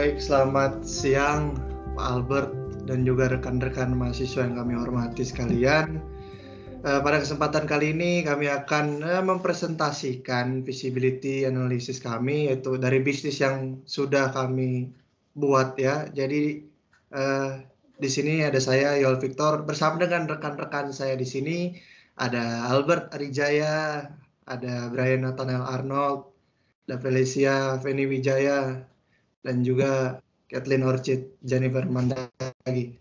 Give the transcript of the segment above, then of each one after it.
Baik, selamat siang Pak Albert dan juga rekan-rekan mahasiswa yang kami hormati sekalian. Pada kesempatan kali ini kami akan mempresentasikan visibility analysis kami, yaitu dari bisnis yang sudah kami buat ya. Jadi di sini ada saya Yol Victor bersama dengan rekan-rekan saya di sini ada Albert Arijaya, ada Brian Nathaniel Arnold, ada Felicia Feni Wijaya, dan juga Kathleen Orchid Jennifer Mandagi.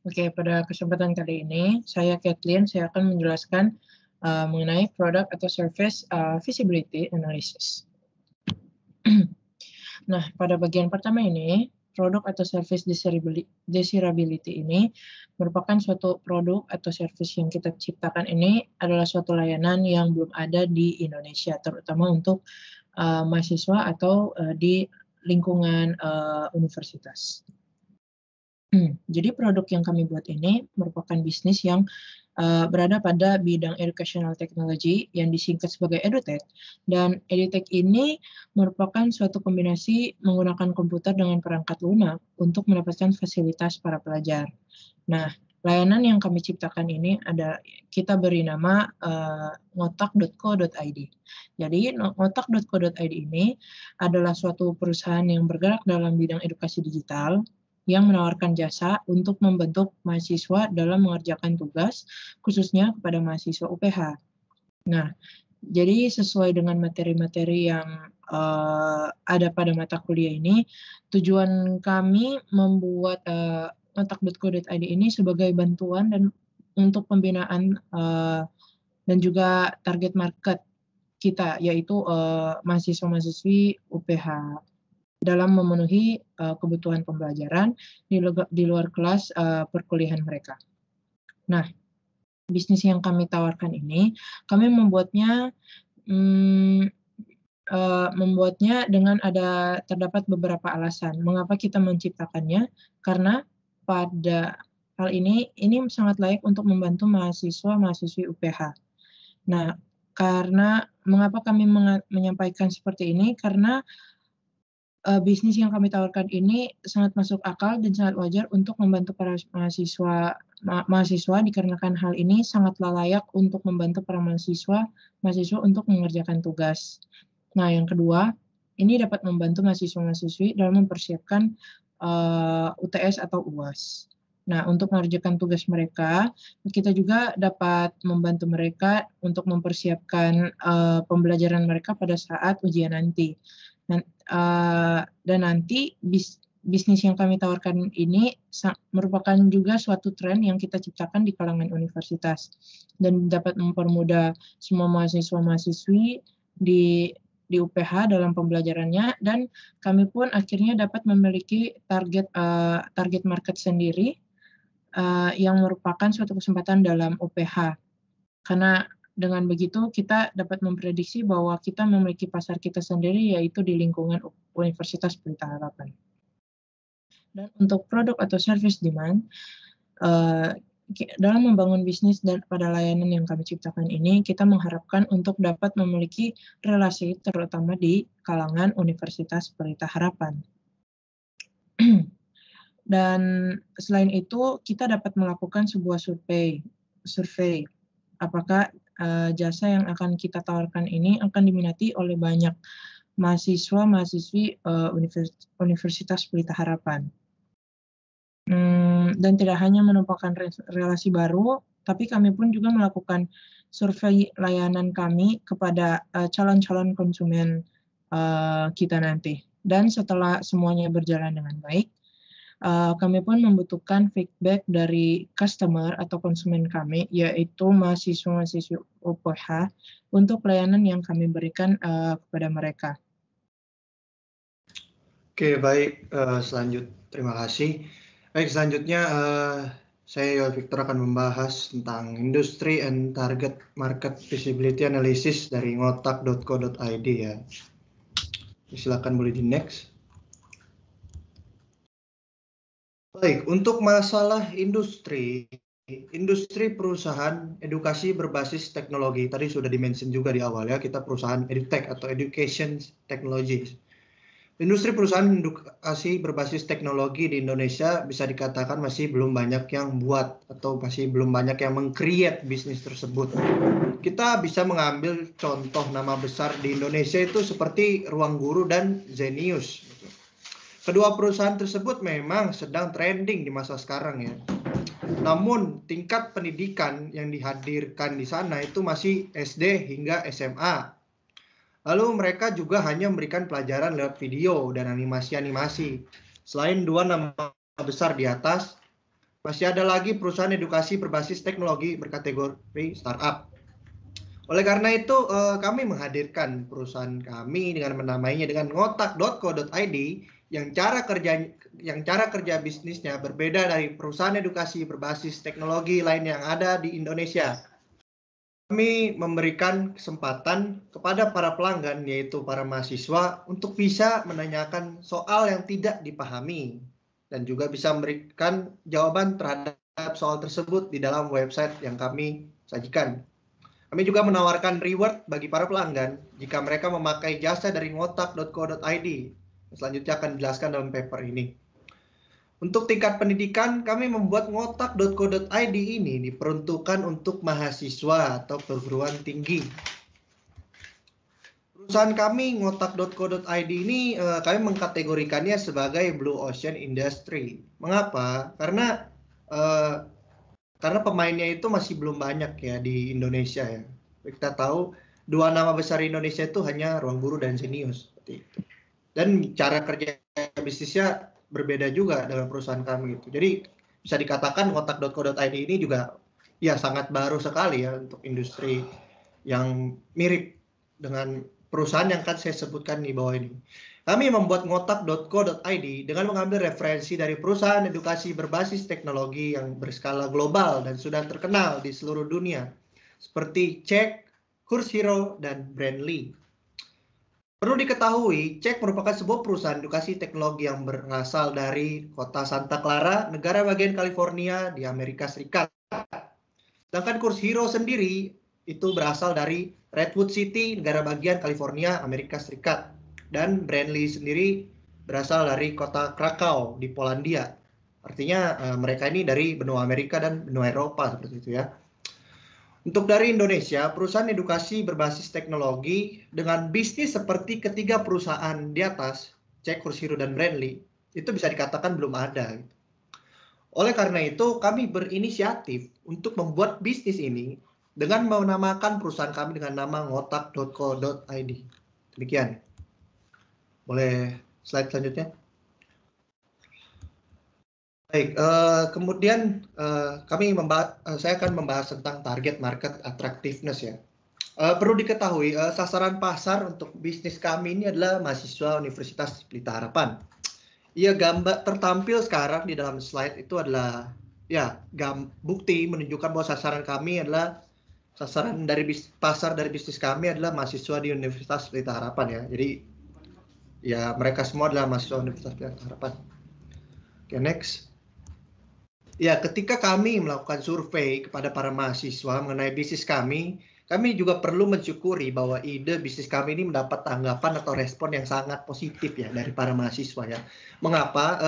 Oke, pada kesempatan kali ini saya Kathleen, saya akan menjelaskan mengenai produk atau service visibility analysis. Nah, pada bagian pertama ini, produk atau service desirability ini merupakan suatu produk atau service yang kita ciptakan ini adalah suatu layanan yang belum ada di Indonesia, terutama untuk mahasiswa atau di lingkungan universitas. Jadi produk yang kami buat ini merupakan bisnis yang berada pada bidang educational technology yang disingkat sebagai EduTech. Dan EduTech ini merupakan suatu kombinasi menggunakan komputer dengan perangkat lunak untuk mendapatkan fasilitas para pelajar. Nah, layanan yang kami ciptakan ini kita beri nama ngotak.co.id. Jadi ngotak.co.id ini adalah suatu perusahaan yang bergerak dalam bidang edukasi digital yang menawarkan jasa untuk membentuk mahasiswa dalam mengerjakan tugas, khususnya kepada mahasiswa UPH. Nah, jadi sesuai dengan materi-materi yang ada pada mata kuliah ini, tujuan kami membuat ngotak.co.id ini sebagai bantuan dan untuk pembinaan dan juga target market kita, yaitu mahasiswa-mahasiswi UPH. Dalam memenuhi kebutuhan pembelajaran di luar kelas perkuliahan mereka. Nah, bisnis yang kami tawarkan ini, kami membuatnya dengan terdapat beberapa alasan. Mengapa kita menciptakannya? Karena pada hal ini sangat layak untuk membantu mahasiswa-mahasiswi UPH. Nah, karena mengapa kami menyampaikan seperti ini? Karena bisnis yang kami tawarkan ini sangat masuk akal dan sangat wajar untuk membantu para mahasiswa dikarenakan hal ini sangatlah layak untuk membantu para mahasiswa untuk mengerjakan tugas. Nah, yang kedua, ini dapat membantu mahasiswa-mahasiswi dalam mempersiapkan UTS atau UAS. Nah, untuk mengerjakan tugas mereka, kita juga dapat membantu mereka untuk mempersiapkan pembelajaran mereka pada saat ujian nanti. Dan nanti bisnis yang kami tawarkan ini merupakan juga suatu tren yang kita ciptakan di kalangan universitas dan dapat mempermudah semua mahasiswa-mahasiswi di UPH dalam pembelajarannya, dan kami pun akhirnya dapat memiliki target market sendiri yang merupakan suatu kesempatan dalam UPH. Karena dengan begitu kita dapat memprediksi bahwa kita memiliki pasar kita sendiri, yaitu di lingkungan Universitas Pelita Harapan. Dan untuk produk atau service demand, dalam membangun bisnis dan pada layanan yang kami ciptakan ini, kita mengharapkan untuk dapat memiliki relasi terutama di kalangan Universitas Pelita Harapan. Dan selain itu, kita dapat melakukan sebuah survei. Apakah jasa yang akan kita tawarkan ini akan diminati oleh banyak mahasiswa-mahasiswi Universitas Pelita Harapan. Dan tidak hanya menumpahkan relasi baru, tapi kami pun juga melakukan survei layanan kami kepada calon-calon konsumen kita nanti. Dan setelah semuanya berjalan dengan baik, kami pun membutuhkan feedback dari customer atau konsumen kami, yaitu mahasiswa-mahasiswi UPH, untuk layanan yang kami berikan kepada mereka. Oke, baik. Terima kasih. Baik, selanjutnya saya Yol Victor akan membahas tentang industry and target market visibility analysis dari ngotak.co.id ya. Silakan boleh di next. Baik, untuk masalah industri industri perusahaan edukasi berbasis teknologi. Tadi sudah dimention juga di awal ya, kita perusahaan edutech atau education technology. Industri perusahaan edukasi berbasis teknologi di Indonesia bisa dikatakan masih belum banyak yang buat atau masih belum banyak yang meng-create bisnis tersebut. Kita bisa mengambil contoh nama besar di Indonesia itu seperti Ruang Guru dan Zenius. Kedua perusahaan tersebut memang sedang trending di masa sekarang ya. Namun tingkat pendidikan yang dihadirkan di sana itu masih SD hingga SMA. Lalu mereka juga hanya memberikan pelajaran lewat video dan animasi-animasi. Selain dua nama besar di atas, masih ada lagi perusahaan edukasi berbasis teknologi berkategori startup. Oleh karena itu, kami menghadirkan perusahaan kami dengan menamainya dengan ngotak.co.id yang cara kerja bisnisnya berbeda dari perusahaan edukasi berbasis teknologi lain yang ada di Indonesia. Kami memberikan kesempatan kepada para pelanggan, yaitu para mahasiswa, untuk bisa menanyakan soal yang tidak dipahami dan juga bisa memberikan jawaban terhadap soal tersebut di dalam website yang kami sajikan. Kami juga menawarkan reward bagi para pelanggan jika mereka memakai jasa dari ngotak.co.id. Selanjutnya akan dijelaskan dalam paper ini. Untuk tingkat pendidikan, kami membuat ngotak.co.id ini diperuntukkan untuk mahasiswa atau perguruan tinggi. Perusahaan kami, ngotak.co.id ini, kami mengkategorikannya sebagai Blue Ocean Industry. Mengapa? Karena pemainnya itu masih belum banyak ya di Indonesia ya. Kita tahu dua nama besar Indonesia itu hanya Ruang Guru dan Zenius. Seperti itu. Dan cara kerja bisnisnya berbeda juga dengan perusahaan kami gitu. Jadi bisa dikatakan ngotak.co.id ini juga ya sangat baru sekali ya untuk industri yang mirip dengan perusahaan yang akan saya sebutkan di bawah ini. Kami membuat ngotak.co.id dengan mengambil referensi dari perusahaan edukasi berbasis teknologi yang berskala global dan sudah terkenal di seluruh dunia seperti Cek, Course.Hero, dan Brandly. Perlu diketahui, Cek merupakan sebuah perusahaan edukasi teknologi yang berasal dari kota Santa Clara, negara bagian California di Amerika Serikat. Sedangkan Course.Hero sendiri itu berasal dari Redwood City, negara bagian California, Amerika Serikat. Dan Brandly sendiri berasal dari kota Krakow di Polandia. Artinya mereka ini dari benua Amerika dan benua Eropa seperti itu ya. Untuk dari Indonesia, perusahaan edukasi berbasis teknologi dengan bisnis seperti ketiga perusahaan di atas, Cek, Course.Hero, dan Brandly, itu bisa dikatakan belum ada. Oleh karena itu, kami berinisiatif untuk membuat bisnis ini dengan menamakan perusahaan kami dengan nama ngotak.co.id. Demikian. Boleh slide selanjutnya? Baik, kemudian saya akan membahas tentang target market attractiveness ya. Perlu diketahui, sasaran pasar untuk bisnis kami ini adalah mahasiswa Universitas Pelita Harapan. Ya, gambar tertampil sekarang di dalam slide itu adalah ya bukti menunjukkan bahwa sasaran kami adalah sasaran dari pasar dari bisnis kami adalah mahasiswa di Universitas Pelita Harapan ya. Jadi ya mereka semua adalah mahasiswa Universitas Pelita Harapan. Oke, next. Ya, ketika kami melakukan survei kepada para mahasiswa mengenai bisnis kami juga perlu mensyukuri bahwa ide bisnis kami ini mendapat tanggapan atau respon yang sangat positif ya dari para mahasiswa ya. Mengapa?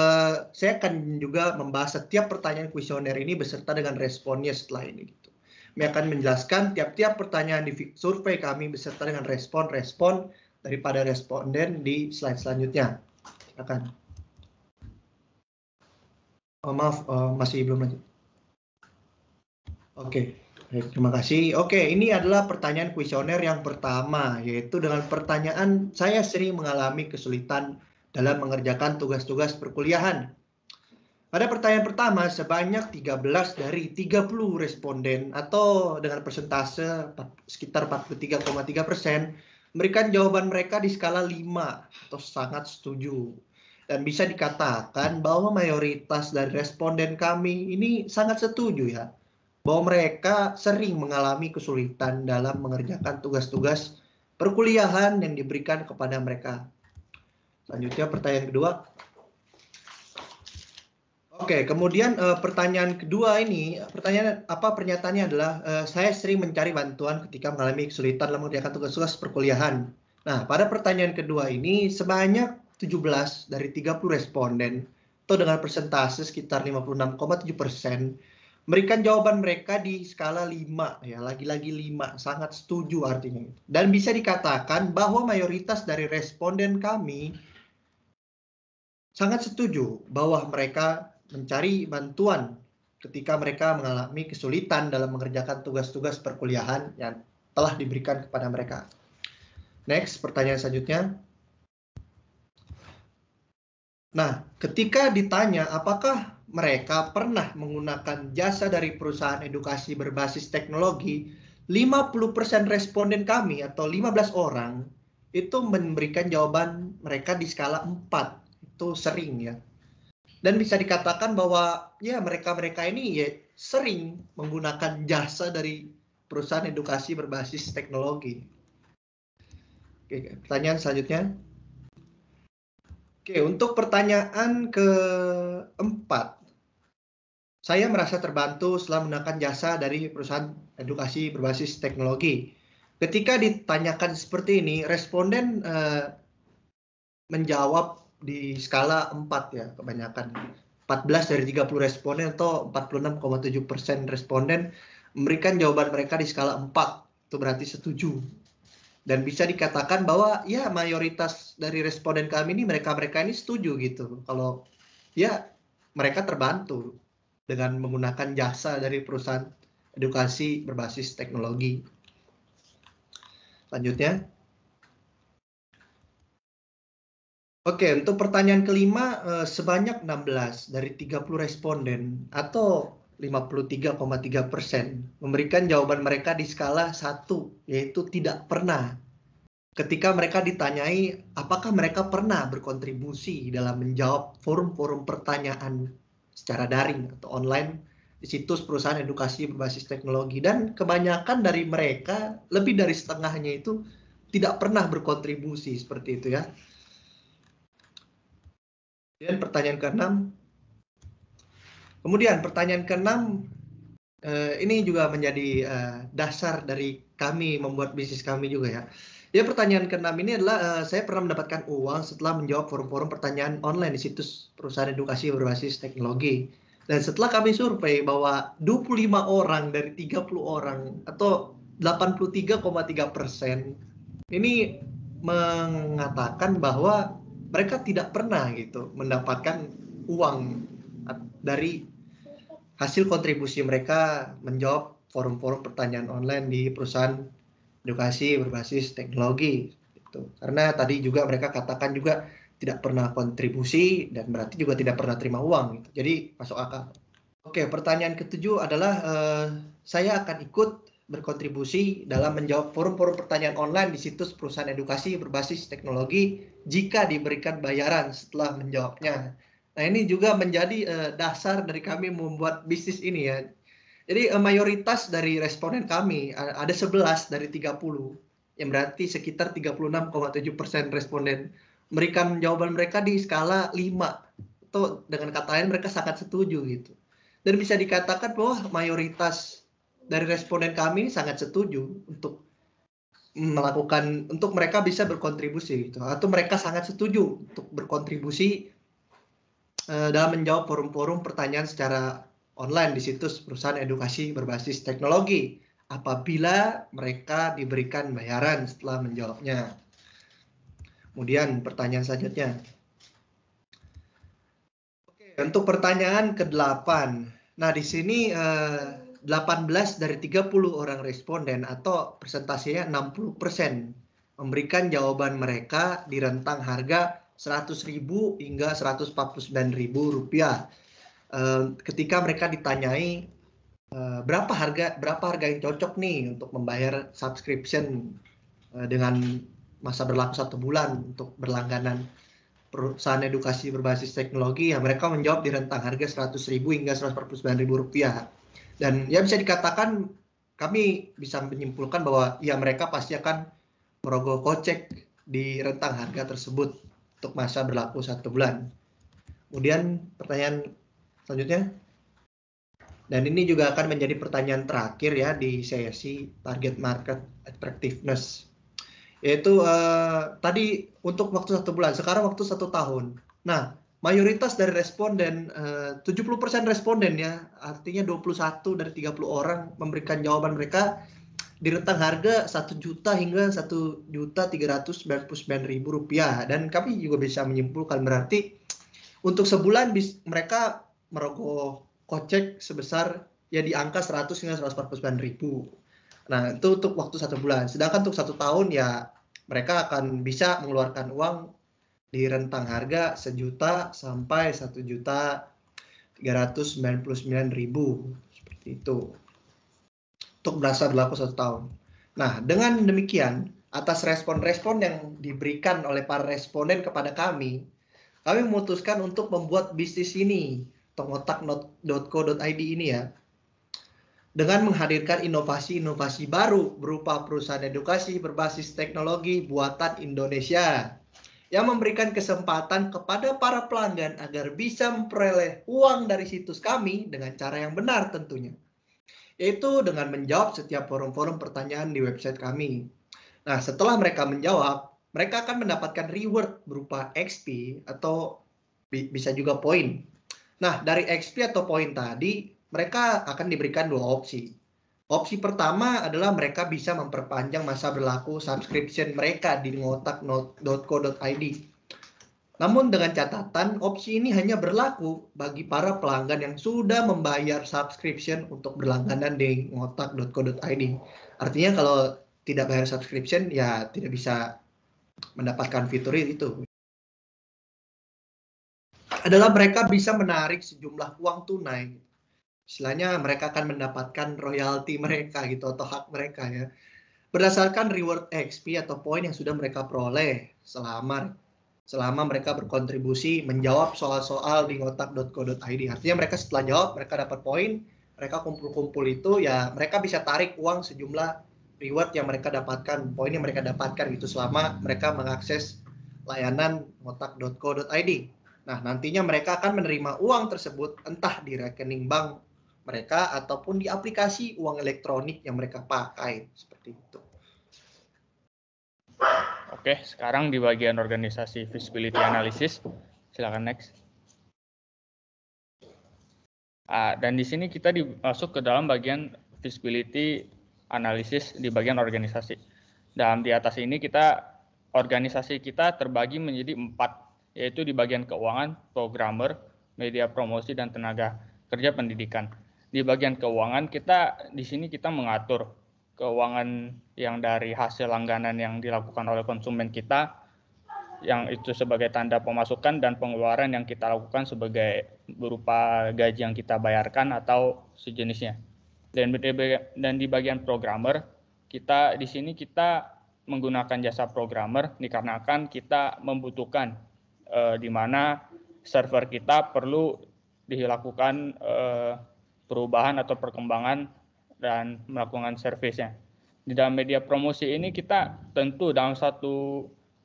Saya akan juga membahas setiap pertanyaan kuesioner ini beserta dengan responnya setelah ini gitu. Kami akan menjelaskan tiap-tiap pertanyaan di survei kami beserta dengan respon-respon daripada responden di slide selanjutnya. Silakan. Maaf, masih belum lanjut. Oke, terima kasih. Oke, ini adalah pertanyaan kuesioner yang pertama, yaitu dengan pertanyaan saya sering mengalami kesulitan dalam mengerjakan tugas-tugas perkuliahan. Pada pertanyaan pertama, sebanyak 13 dari 30 responden atau dengan persentase sekitar 43,3% memberikan jawaban mereka di skala 5 atau sangat setuju. Dan bisa dikatakan bahwa mayoritas dari responden kami ini sangat setuju ya, bahwa mereka sering mengalami kesulitan dalam mengerjakan tugas-tugas perkuliahan yang diberikan kepada mereka. Selanjutnya pertanyaan kedua. Oke, kemudian pertanyaan kedua ini, pernyataannya adalah saya sering mencari bantuan ketika mengalami kesulitan dalam mengerjakan tugas-tugas perkuliahan. Nah, pada pertanyaan kedua ini sebanyak 17 dari 30 responden atau dengan persentase sekitar 56,7% memberikan jawaban mereka di skala 5 ya, lagi-lagi 5, sangat setuju artinya. Dan bisa dikatakan bahwa mayoritas dari responden kami sangat setuju bahwa mereka mencari bantuan ketika mereka mengalami kesulitan dalam mengerjakan tugas-tugas perkuliahan yang telah diberikan kepada mereka. Next, pertanyaan selanjutnya. Nah, ketika ditanya apakah mereka pernah menggunakan jasa dari perusahaan edukasi berbasis teknologi, 50% responden kami atau 15 orang itu memberikan jawaban mereka di skala 4. Itu sering ya. Dan bisa dikatakan bahwa ya mereka-mereka ini ya sering menggunakan jasa dari perusahaan edukasi berbasis teknologi. Oke, pertanyaan selanjutnya. Oke, untuk pertanyaan keempat. Saya merasa terbantu setelah menggunakan jasa dari perusahaan edukasi berbasis teknologi. Ketika ditanyakan seperti ini, responden menjawab di skala 4 ya kebanyakan. 14 dari 30 responden atau 46,7% responden memberikan jawaban mereka di skala 4. Itu berarti setuju. Dan bisa dikatakan bahwa ya mayoritas dari responden kami ini mereka-mereka ini setuju gitu. Kalau ya mereka terbantu dengan menggunakan jasa dari perusahaan edukasi berbasis teknologi. Lanjutnya. Oke, untuk pertanyaan kelima, sebanyak 16 dari 30 responden atau 53,3% memberikan jawaban mereka di skala 1, yaitu tidak pernah. Ketika mereka ditanyai apakah mereka pernah berkontribusi dalam menjawab forum-forum pertanyaan secara daring atau online di situs perusahaan edukasi berbasis teknologi. Dan kebanyakan dari mereka, lebih dari setengahnya itu tidak pernah berkontribusi seperti itu ya. Dan pertanyaan ke-6. Kemudian pertanyaan ke-6 ini juga menjadi dasar dari kami membuat bisnis kami juga ya. Ya, pertanyaan ke-6 ini adalah saya pernah mendapatkan uang setelah menjawab forum-forum pertanyaan online di situs perusahaan edukasi berbasis teknologi. Dan setelah kami survei bahwa 25 orang dari 30 orang atau 83,3% ini mengatakan bahwa mereka tidak pernah gitu mendapatkan uang dari hasil kontribusi mereka menjawab forum-forum pertanyaan online di perusahaan edukasi berbasis teknologi. Gitu. Karena tadi juga mereka katakan juga tidak pernah kontribusi dan berarti juga tidak pernah terima uang. Gitu. Jadi masuk akal. Oke, pertanyaan ke-7 adalah saya akan ikut berkontribusi dalam menjawab forum-forum pertanyaan online di situs perusahaan edukasi berbasis teknologi jika diberikan bayaran setelah menjawabnya. Nah, ini juga menjadi dasar dari kami membuat bisnis ini ya. Jadi mayoritas dari responden kami ada 11 dari 30 yang berarti sekitar 36,7% responden memberikan jawaban mereka di skala 5 atau dengan kata lain mereka sangat setuju gitu. Dan bisa dikatakan bahwa mayoritas dari responden kami sangat setuju untuk melakukan, untuk mereka bisa berkontribusi gitu, atau mereka sangat setuju untuk berkontribusi dalam menjawab forum-forum pertanyaan secara online di situs perusahaan edukasi berbasis teknologi apabila mereka diberikan bayaran setelah menjawabnya. Kemudian pertanyaan selanjutnya. Oke, untuk pertanyaan ke-8. Nah, di sini 18 dari 30 orang responden atau presentasinya 60% memberikan jawaban mereka di rentang harga 100.000 hingga 149.000 rupiah. Ketika mereka ditanyai berapa harga yang cocok nih untuk membayar subscription dengan masa berlaku 1 bulan untuk berlangganan perusahaan edukasi berbasis teknologi, ya mereka menjawab di rentang harga 100.000 hingga 149.000 rupiah. Dan ya bisa dikatakan kami bisa menyimpulkan bahwa ya mereka pasti akan merogoh kocek di rentang harga tersebut untuk masa berlaku 1 bulan. Kemudian pertanyaan Selanjutnya. Dan ini juga akan menjadi pertanyaan terakhir ya di sesi target market attractiveness. Yaitu tadi untuk waktu 1 bulan, sekarang waktu 1 tahun. Nah, mayoritas dari responden, 70% responden ya, artinya 21 dari 30 orang memberikan jawaban mereka di rentang harga 1 juta hingga 1.399.000 rupiah. Dan kami juga bisa menyimpulkan berarti untuk sebulan mereka merogoh kocek sebesar ya di angka 100 hingga 149.000. Nah, itu untuk waktu 1 bulan. Sedangkan untuk 1 tahun ya mereka akan bisa mengeluarkan uang di rentang harga 1 juta sampai 1.399.000 seperti itu. Untuk berasa berlaku 1 tahun. Nah, dengan demikian atas respon-respon yang diberikan oleh para responden kepada kami memutuskan untuk membuat bisnis ini, tongotak.co.id ini ya, dengan menghadirkan inovasi-inovasi baru berupa perusahaan edukasi berbasis teknologi buatan Indonesia yang memberikan kesempatan kepada para pelanggan agar bisa memperoleh uang dari situs kami dengan cara yang benar tentunya, yaitu dengan menjawab setiap forum-forum pertanyaan di website kami. Nah, setelah mereka menjawab, mereka akan mendapatkan reward berupa XP atau bisa juga poin. Nah, dari XP atau poin tadi, mereka akan diberikan 2 opsi. Opsi pertama adalah mereka bisa memperpanjang masa berlaku subscription mereka di ngotak.co.id. Namun dengan catatan, opsi ini hanya berlaku bagi para pelanggan yang sudah membayar subscription untuk berlangganan di ngotak.co.id. Artinya kalau tidak bayar subscription, ya tidak bisa mendapatkan fitur itu. Adalah mereka bisa menarik sejumlah uang tunai. Istilahnya mereka akan mendapatkan royalti mereka gitu atau hak mereka ya. Berdasarkan reward XP atau poin yang sudah mereka peroleh selama mereka berkontribusi menjawab soal-soal di ngotak.co.id. Artinya mereka setelah jawab, mereka dapat poin, mereka kumpul-kumpul itu ya mereka bisa tarik uang sejumlah reward yang mereka dapatkan, poin yang mereka dapatkan gitu selama mereka mengakses layanan ngotak.co.id. Nah, nantinya mereka akan menerima uang tersebut entah di rekening bank mereka ataupun di aplikasi uang elektronik yang mereka pakai seperti itu. Oke, sekarang di bagian organisasi feasibility analysis, silakan next. Dan di sini kita masuk ke dalam bagian feasibility analysis di bagian organisasi. Dan di atas ini organisasi kita terbagi menjadi 4, yaitu di bagian keuangan, programmer, media promosi, dan tenaga kerja pendidikan. Di bagian keuangan di sini kita mengatur keuangan yang dari hasil langganan yang dilakukan oleh konsumen kita, yang itu sebagai tanda pemasukan dan pengeluaran yang kita lakukan sebagai berupa gaji yang kita bayarkan atau sejenisnya. Dan di bagian programmer, di sini kita menggunakan jasa programmer dikarenakan kita membutuhkan di mana server kita perlu dilakukan perubahan atau perkembangan dan melakukan servisnya. Di dalam media promosi ini kita tentu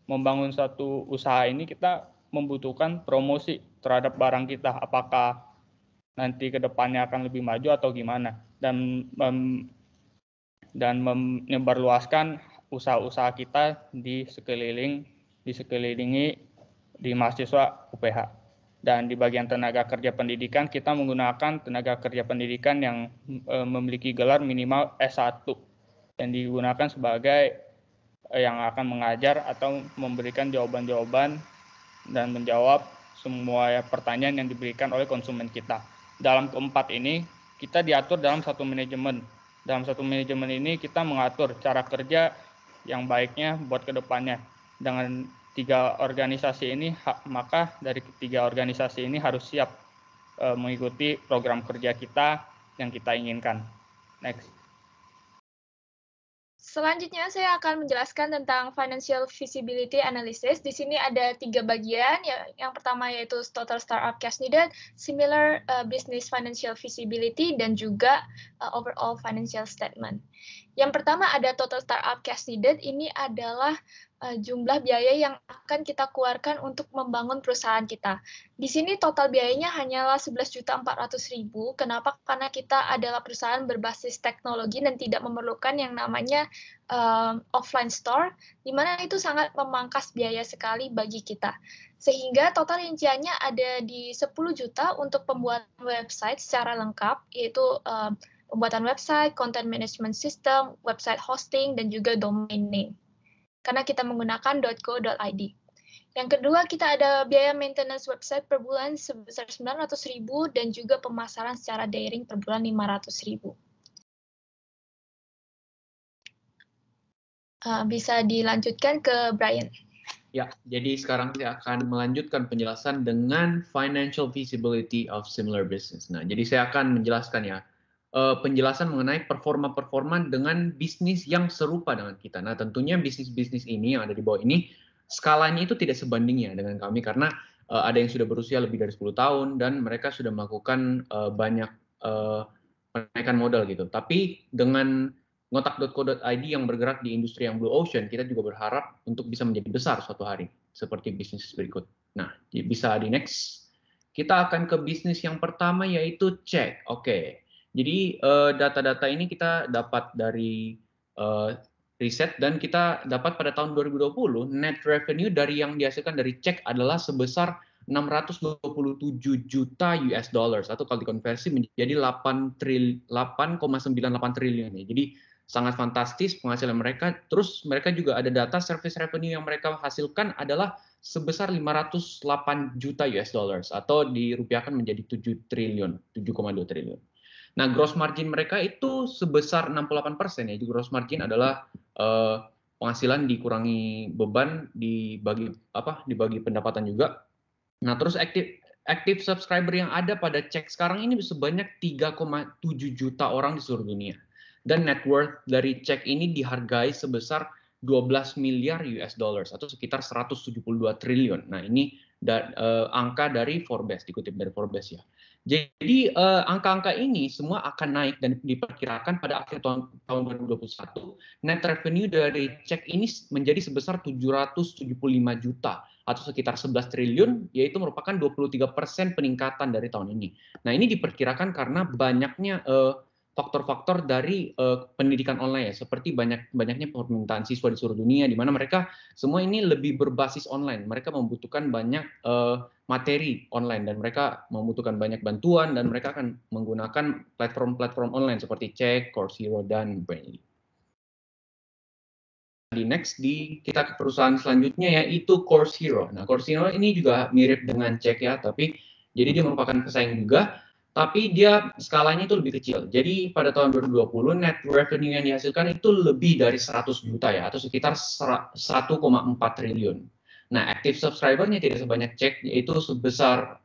membangun satu usaha ini kita membutuhkan promosi terhadap barang kita, apakah nanti ke depannya akan lebih maju atau gimana, dan menyebarluaskan usaha-usaha kita disekelilingi di mahasiswa UPH. Dan di bagian tenaga kerja pendidikan, kita menggunakan tenaga kerja pendidikan yang memiliki gelar minimal S1 yang digunakan sebagai yang akan mengajar atau memberikan jawaban-jawaban dan menjawab semua pertanyaan yang diberikan oleh konsumen kita. Dalam keempat ini, kita diatur dalam satu manajemen. Dalam satu manajemen ini, kita mengatur cara kerja yang baiknya buat ke depannya. Dengan 3 organisasi ini, maka dari 3 organisasi ini harus siap mengikuti program kerja kita yang kita inginkan. Next. Selanjutnya saya akan menjelaskan tentang financial feasibility analysis. Di sini ada 3 bagian. Yang pertama yaitu total startup cash needed, similar business financial feasibility, dan juga overall financial statement. Yang pertama ada total startup cash needed, ini adalah jumlah biaya yang akan kita keluarkan untuk membangun perusahaan kita. Di sini total biayanya hanyalah 11.400.000. Kenapa? Karena kita adalah perusahaan berbasis teknologi dan tidak memerlukan yang namanya offline store, di mana itu sangat memangkas biaya sekali bagi kita. Sehingga total rinciannya ada di 10 juta untuk pembuatan website secara lengkap, yaitu pembuatan website, content management system, website hosting, dan juga domain name. Karena kita menggunakan .co.id. Yang kedua, kita ada biaya maintenance website per bulan sebesar 900.000 dan juga pemasaran secara daring per bulan 500.000. Bisa dilanjutkan ke Brian. Ya, jadi sekarang saya akan melanjutkan penjelasan dengan financial feasibility of similar business. Nah, jadi saya akan menjelaskan ya, penjelasan mengenai performa-performa dengan bisnis yang serupa dengan kita. Nah, tentunya bisnis-bisnis ini yang ada di bawah ini, skalanya itu tidak sebanding ya dengan kami, karena ada yang sudah berusia lebih dari 10 tahun, dan mereka sudah melakukan banyak penaikan modal gitu. Tapi dengan ngotak.co.id yang bergerak di industri yang blue ocean, kita juga berharap untuk bisa menjadi besar suatu hari, seperti bisnis berikut. Nah, bisa di next. Kita akan ke bisnis yang pertama, yaitu cek. Oke. Jadi data-data ini kita dapat dari riset, dan kita dapat pada tahun 2020 net revenue dari yang dihasilkan dari cek adalah sebesar 627 juta US dollars, atau kalau dikonversi menjadi 8,98 triliun ya. Jadi sangat fantastis penghasilan mereka. Terus mereka juga ada data service revenue yang mereka hasilkan adalah sebesar 508 juta US dollars, atau dirupiahkan menjadi 7,2 triliun. Nah, gross margin mereka itu sebesar 68% ya. Jadi gross margin adalah penghasilan dikurangi beban, dibagi pendapatan juga. Nah, terus active subscriber yang ada pada cek sekarang ini sebanyak 3,7 juta orang di seluruh dunia. Dan net worth dari cek ini dihargai sebesar 12 miliar US dollars, atau sekitar 172 triliun. Nah, ini angka dari Forbes, dikutip dari Forbes ya. Jadi angka-angka ini semua akan naik, dan diperkirakan pada akhir tahun 2021 net revenue dari cek ini menjadi sebesar 775 juta, atau sekitar 11 triliun, yaitu merupakan 23% peningkatan dari tahun ini. Nah, ini diperkirakan karena banyaknya faktor-faktor dari pendidikan online ya, seperti banyaknya permintaan siswa di seluruh dunia, di mana mereka semua ini lebih berbasis online. Mereka membutuhkan banyak materi online, dan mereka membutuhkan banyak bantuan, dan mereka akan menggunakan platform-platform online seperti Cek, Course Hero, dan Brainly. Kita ke perusahaan selanjutnya, yaitu Course Hero. Nah, Course Hero ini juga mirip dengan Cek ya, tapi jadi dia merupakan pesaing juga, tapi dia skalanya itu lebih kecil. Jadi pada tahun 2020 net revenue yang dihasilkan itu lebih dari 100 juta ya, atau sekitar 1,4 triliun. Nah, active subscriber-nya tidak sebanyak cek, yaitu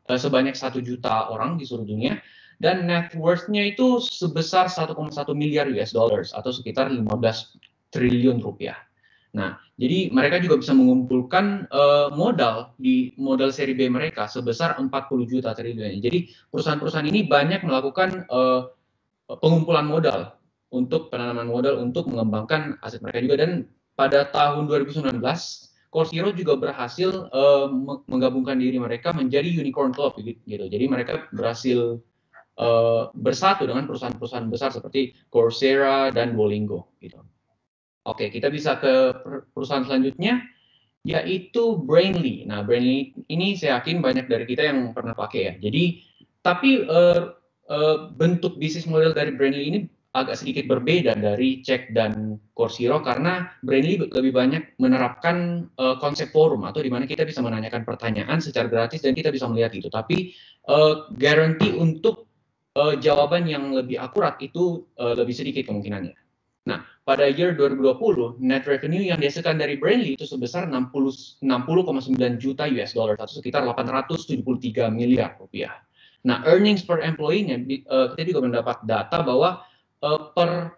sebanyak 1 juta orang di seluruh dunia, dan net worth-nya itu sebesar 1,1 miliar US dollars, atau sekitar 15 triliun rupiah. Nah, jadi mereka juga bisa mengumpulkan modal di modal seri B mereka sebesar 40 juta triliun. Jadi perusahaan-perusahaan ini banyak melakukan pengumpulan modal untuk penanaman modal untuk mengembangkan aset mereka juga. Dan pada tahun 2019, Course Hero juga berhasil menggabungkan diri mereka menjadi Unicorn Club gitu. Jadi mereka berhasil bersatu dengan perusahaan-perusahaan besar seperti Coursera dan Duolingo gitu. Oke, kita bisa ke perusahaan selanjutnya, yaitu Brainly. Nah, Brainly ini saya yakin banyak dari kita yang pernah pakai ya. Jadi, tapi bentuk bisnis model dari Brainly ini agak sedikit berbeda dari Cek dan Course Hero, karena Brainly lebih banyak menerapkan konsep forum, atau di mana kita bisa menanyakan pertanyaan secara gratis dan kita bisa melihat itu. Tapi garansi untuk jawaban yang lebih akurat itu lebih sedikit kemungkinannya. Nah, pada year 2020, net revenue yang dihasilkan dari Brainly itu sebesar 60,9 juta US dollar, atau sekitar 873 miliar rupiah. Nah, earnings per employee-nya, kita juga mendapat data bahwa per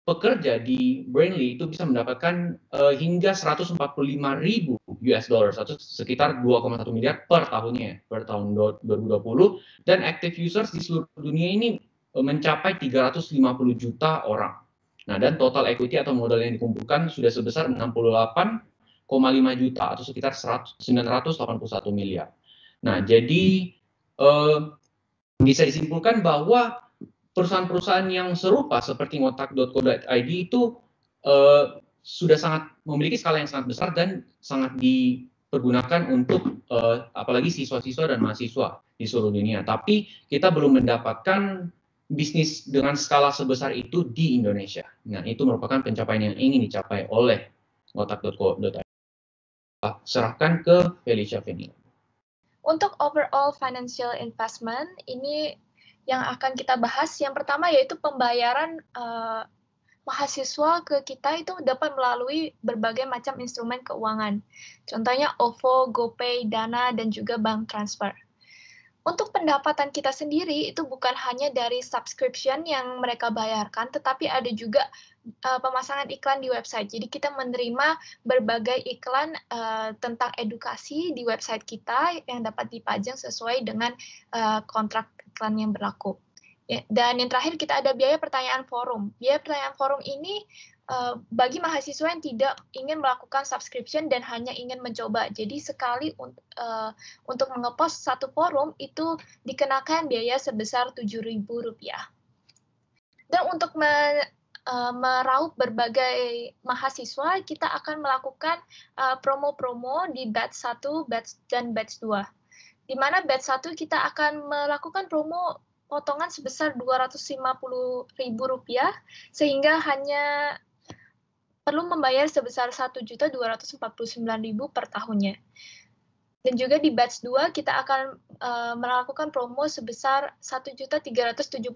pekerja di Brainly itu bisa mendapatkan hingga 145.000 US dollars, atau sekitar 2,1 miliar per tahunnya, per tahun 2020. Dan active users di seluruh dunia ini mencapai 350 juta orang. Nah, dan total equity atau modal yang dikumpulkan sudah sebesar 68,5 juta atau sekitar 981 miliar. Nah, jadi bisa disimpulkan bahwa perusahaan-perusahaan yang serupa seperti ngotak.co.id itu sudah sangat memiliki skala yang sangat besar dan sangat dipergunakan untuk apalagi siswa-siswa dan mahasiswa di seluruh dunia. Tapi kita belum mendapatkan bisnis dengan skala sebesar itu di Indonesia. Nah, itu merupakan pencapaian yang ingin dicapai oleh ngotak.co.id. Serahkan ke Felicia Feni. Untuk overall financial investment, ini yang akan kita bahas. Yang pertama yaitu pembayaran mahasiswa ke kita itu dapat melalui berbagai macam instrumen keuangan. Contohnya OVO, GoPay, Dana, dan juga bank transfer. Untuk pendapatan kita sendiri itu bukan hanya dari subscription yang mereka bayarkan, tetapi ada juga pemasangan iklan di website. Jadi kita menerima berbagai iklan tentang edukasi di website kita yang dapat dipajang sesuai dengan kontrak iklan yang berlaku. Dan yang terakhir kita ada biaya pertanyaan forum. Biaya pertanyaan forum ini bagi mahasiswa yang tidak ingin melakukan subscription dan hanya ingin mencoba. Jadi sekali untuk ngepost satu forum itu dikenakan biaya sebesar Rp7.000. Dan untuk meraup berbagai mahasiswa, kita akan melakukan promo-promo di batch 1, batch dan batch 2. Di mana batch 1 kita akan melakukan promo potongan sebesar Rp250.000 sehingga hanya perlu membayar sebesar Rp1.249.000 per tahunnya. Dan juga di batch 2 kita akan melakukan promo sebesar Rp1.374.000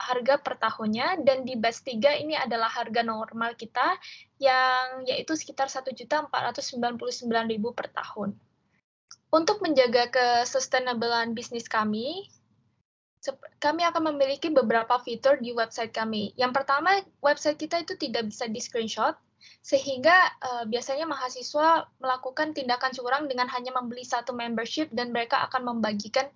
harga per tahunnya, dan di batch 3 ini adalah harga normal kita yang yaitu sekitar Rp1.499.000 per tahun. Untuk menjaga kesustainablean bisnis kami akan memiliki beberapa fitur di website kami. Yang pertama, website kita itu tidak bisa di-screenshot, sehingga biasanya mahasiswa melakukan tindakan curang dengan hanya membeli satu membership dan mereka akan membagikan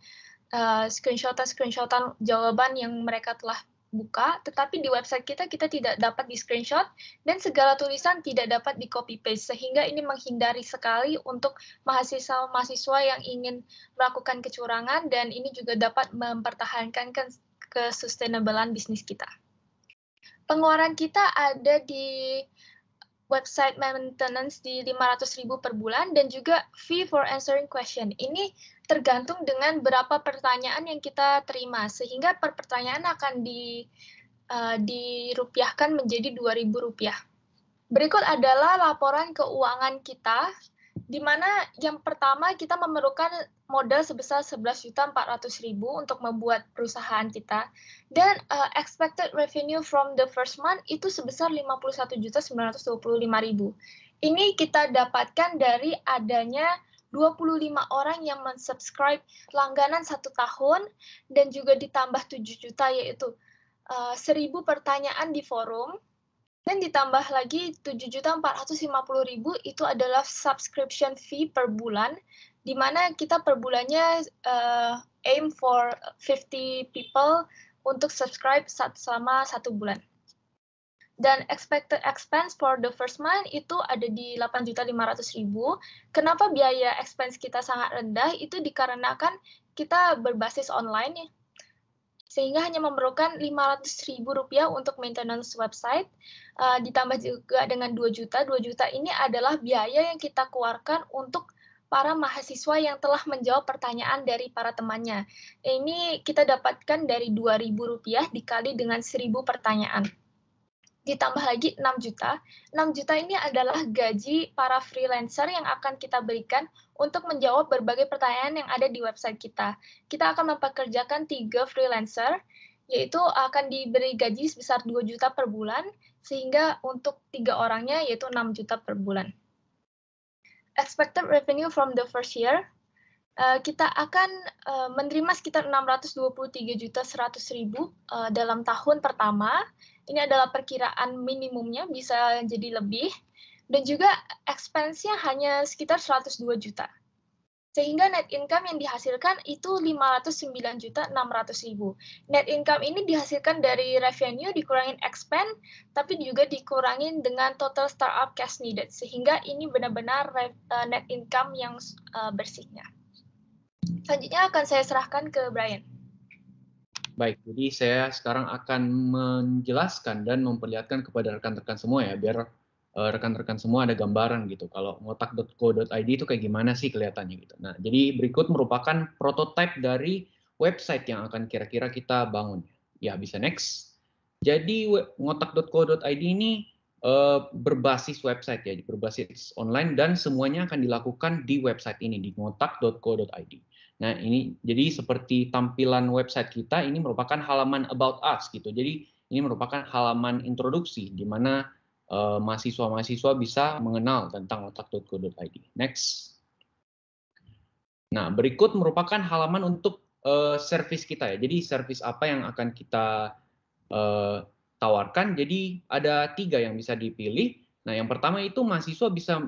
screenshotan jawaban yang mereka telah buka, tetapi di website kita tidak dapat di-screenshot dan segala tulisan tidak dapat di-copy-paste, sehingga ini menghindari sekali untuk mahasiswa yang ingin melakukan kecurangan, dan ini juga dapat mempertahankan kesustainablean bisnis kita. Pengeluaran kita ada di website maintenance di Rp500.000 per bulan, dan juga fee for answering question. Ini tergantung dengan berapa pertanyaan yang kita terima, sehingga per pertanyaan akan dirupiahkan menjadi Rp2.000. Berikut adalah laporan keuangan kita, di mana yang pertama kita memerlukan modal sebesar Rp11.400.000 untuk membuat perusahaan kita, dan expected revenue from the first month itu sebesar Rp51.925.000. Ini kita dapatkan dari adanya 25 orang yang mensubscribe langganan 1 tahun, dan juga ditambah 7 juta yaitu 1.000 pertanyaan di forum, dan ditambah lagi 7.450.000 itu adalah subscription fee per bulan, di mana kita per bulannya aim for 50 people untuk subscribe selama 1 bulan. Dan expected expense for the first month itu ada di 8.500.000. Kenapa biaya expense kita sangat rendah? Itu dikarenakan kita berbasis online ya, sehingga hanya memerlukan Rp500.000 untuk maintenance website, ditambah juga dengan 2 juta. 2 juta ini adalah biaya yang kita keluarkan untuk para mahasiswa yang telah menjawab pertanyaan dari para temannya. Ini kita dapatkan dari Rp2.000 dikali dengan 1.000 pertanyaan. Ditambah lagi 6 juta. 6 juta ini adalah gaji para freelancer yang akan kita berikan untuk menjawab berbagai pertanyaan yang ada di website kita. Kita akan mempekerjakan 3 freelancer, yaitu akan diberi gaji sebesar 2 juta per bulan, sehingga untuk 3 orangnya yaitu 6 juta per bulan. Expected revenue from the first year, kita akan menerima sekitar Rp623.100.000 dalam tahun pertama. Ini adalah perkiraan minimumnya, bisa jadi lebih. Dan juga expense-nya hanya sekitar 102 juta. Sehingga net income yang dihasilkan itu 509.600.000. Net income ini dihasilkan dari revenue dikurangin expense, tapi juga dikurangin dengan total startup cash needed. Sehingga ini benar-benar net income yang bersihnya. Selanjutnya akan saya serahkan ke Brian. Baik, jadi saya sekarang akan menjelaskan dan memperlihatkan kepada rekan-rekan semua ya, biar rekan-rekan semua ada gambaran gitu. Kalau ngotak.co.id itu kayak gimana sih kelihatannya gitu. Nah, jadi berikut merupakan prototipe dari website yang akan kira-kira kita bangun. Ya, bisa next. Jadi ngotak.co.id ini berbasis website ya, berbasis online dan semuanya akan dilakukan di website ini di ngotak.co.id. Nah, ini jadi seperti tampilan website kita ini merupakan halaman about us gitu. Jadi ini merupakan halaman introduksi di mana mahasiswa-mahasiswa bisa mengenal tentang ngotak.co.id. Next. Nah, berikut merupakan halaman untuk service kita ya. Jadi service apa yang akan kita tawarkan? Jadi ada 3 yang bisa dipilih. Nah, yang pertama itu mahasiswa bisa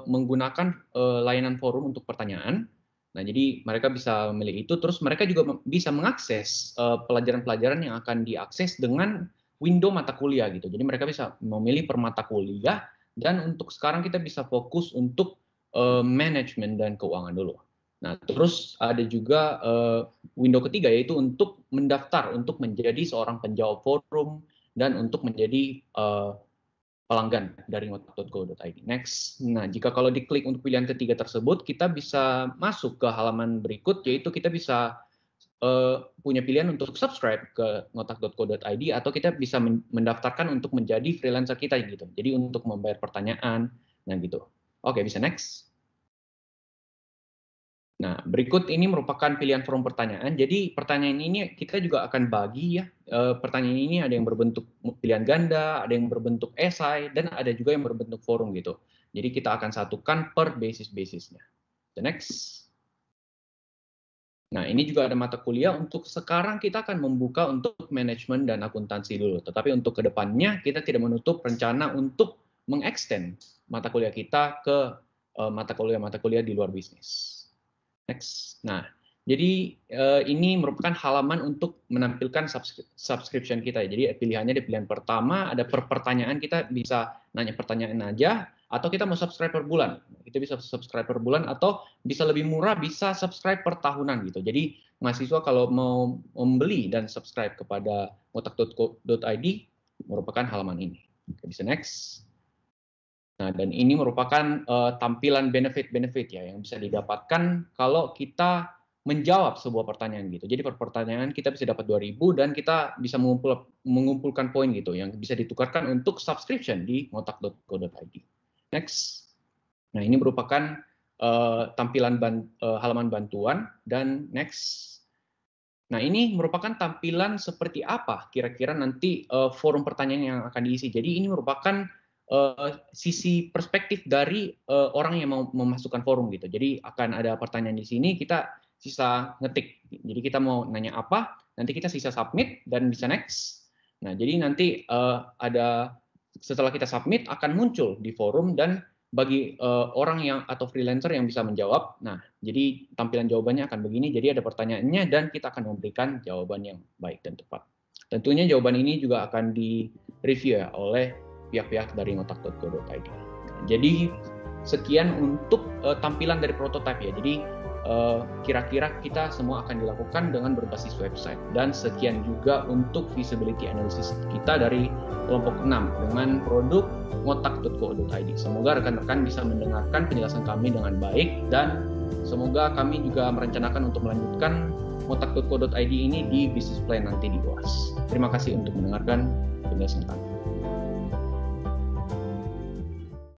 menggunakan layanan forum untuk pertanyaan. Nah, jadi mereka bisa memilih itu. Terus mereka juga bisa mengakses pelajaran-pelajaran yang akan diakses dengan window mata kuliah gitu. Jadi mereka bisa memilih per mata kuliah dan untuk sekarang kita bisa fokus untuk manajemen dan keuangan dulu. Nah, terus ada juga window ketiga yaitu untuk mendaftar untuk menjadi seorang penjawab forum dan untuk menjadi pelanggan dari ngotak.co.id. Next. Nah, jika kalau diklik untuk pilihan ketiga tersebut, kita bisa masuk ke halaman berikut yaitu kita bisa punya pilihan untuk subscribe ke ngotak.co.id atau kita bisa mendaftarkan untuk menjadi freelancer kita gitu. Jadi untuk membayar pertanyaan, nah gitu. Oke, bisa next. Nah, berikut ini merupakan pilihan forum pertanyaan. Jadi pertanyaan ini kita juga akan bagi ya. Pertanyaan ini ada yang berbentuk pilihan ganda, ada yang berbentuk esai, dan ada juga yang berbentuk forum gitu. Jadi kita akan satukan per basis-basisnya. The next. Nah, ini juga ada mata kuliah. Untuk sekarang kita akan membuka untuk manajemen dan akuntansi dulu. Tetapi untuk kedepannya kita tidak menutup rencana untuk mengextend mata kuliah kita ke mata kuliah di luar bisnis. Next. Nah, jadi ini merupakan halaman untuk menampilkan subscription kita. Jadi pilihannya di pilihan pertama ada per pertanyaan, kita bisa nanya pertanyaan aja atau kita mau subscribe per bulan. Kita bisa subscribe per bulan atau bisa lebih murah bisa subscribe per tahunan gitu. Jadi mahasiswa kalau mau membeli dan subscribe kepada ngotak.co.id merupakan halaman ini. Bisa next. Nah, dan ini merupakan tampilan benefit-benefit ya yang bisa didapatkan kalau kita menjawab sebuah pertanyaan gitu. Jadi per pertanyaan kita bisa dapat 2.000 dan kita bisa mengumpulkan poin gitu yang bisa ditukarkan untuk subscription di ngotak.co.id. Next. Nah, ini merupakan tampilan halaman bantuan dan next. Nah, ini merupakan tampilan seperti apa kira-kira nanti forum pertanyaan yang akan diisi. Jadi ini merupakan sisi perspektif dari orang yang mau memasukkan forum gitu. Jadi akan ada pertanyaan di sini, kita sisa ngetik. Jadi kita mau nanya apa, nanti kita sisa submit dan bisa next. Nah, jadi nanti setelah kita submit akan muncul di forum dan bagi orang yang atau freelancer yang bisa menjawab. Nah, jadi tampilan jawabannya akan begini. Jadi ada pertanyaannya dan kita akan memberikan jawaban yang baik dan tepat. Tentunya jawaban ini juga akan di-review ya oleh pihak-pihak dari ngotak.co.id. Jadi sekian untuk tampilan dari prototipe ya. Jadi kira-kira kita semua akan dilakukan dengan berbasis website. Dan sekian juga untuk feasibility analysis kita dari kelompok 6 dengan produk ngotak.co.id. Semoga rekan-rekan bisa mendengarkan penjelasan kami dengan baik dan semoga kami juga merencanakan untuk melanjutkan ngotak.co.id ini di business plan nanti di UAS. Terima kasih untuk mendengarkan penjelasan kami.